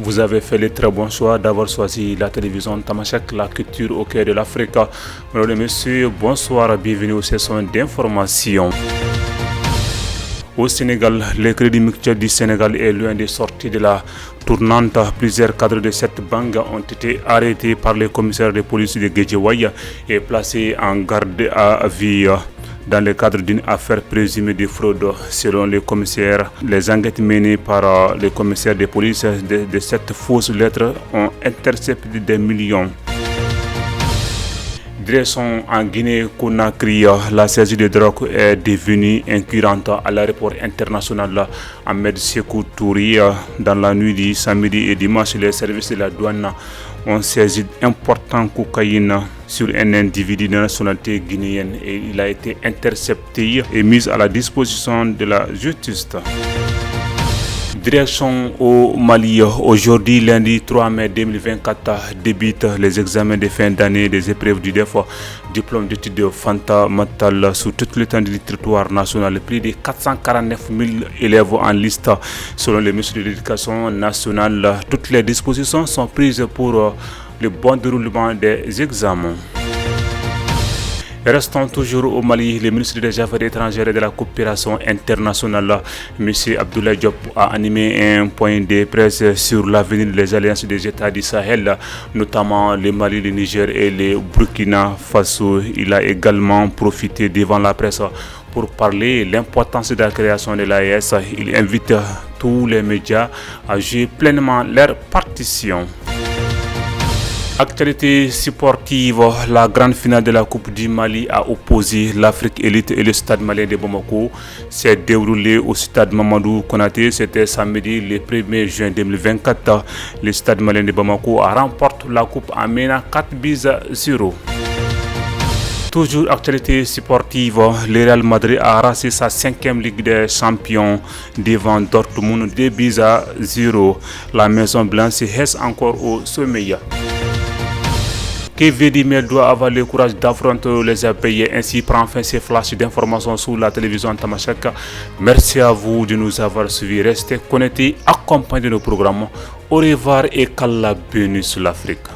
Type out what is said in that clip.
Vous avez fait le très bon choix d'avoir choisi la télévision Tamashek, la culture au cœur de l'Afrique. Mesdames et messieurs, bonsoir, bienvenue aux sessions d'information. Au Sénégal, le Crédit Mutuel du Sénégal est loin de sortir de la tournante. Plusieurs cadres de cette banque ont été arrêtés par les commissaires de police de Guédiawaye et placés en garde à vue dans le cadre d'une affaire présumée de fraude. Selon les commissaires, les enquêtes menées par les commissaires de police de cette fausse lettre ont intercepté des millions. Direction en Guinée-Conakry, la saisie de drogue est devenue incurrente à l'aéroport international Ahmed Sékou Touré. Dans la nuit du samedi et dimanche, les services de la douane ont saisi important cocaïne sur un individu de nationalité guinéenne et il a été intercepté et mis à la disposition de la justice. Direction au Mali, aujourd'hui lundi 3 mai 2024 débutent les examens de fin d'année des épreuves du DEF, diplôme d'études fondamentales sur toute l'étendue du territoire national. Plus de 449 000 élèves en liste selon le ministre de l'Éducation nationale. Toutes les dispositions sont prises pour le bon déroulement des examens. Restons toujours au Mali. Le ministre des Affaires étrangères et de la coopération internationale, M. Abdoulaye Diop, a animé un point de presse sur l'avenir des alliances des États du Sahel, notamment le Mali, le Niger et le Burkina Faso. Il a également profité devant la presse pour parler de l'importance de la création de l'AES. Il invite tous les médias à jouer pleinement leur partition. Actualité sportive, la grande finale de la Coupe du Mali a opposé l'Afrique Élite et le Stade malien de Bamako. S'est déroulé au Stade Mamadou Konaté. C'était samedi le 1er juin 2024. Le Stade malien de Bamako a remporté la Coupe en menant 4-0. Toujours actualité sportive, le Real Madrid a arraché sa 5e Ligue des Champions devant Dortmund 2-0. La Maison Blanche reste encore au sommet. Kevin Mel doit avoir le courage d'affronter les impayés. Ainsi prend fin ces flashs d'informations sur la télévision Tamashek. Merci à vous de nous avoir suivis. Restez connectés, accompagnez nos programmes. Au revoir et qu'Allah bénisse l'Afrique.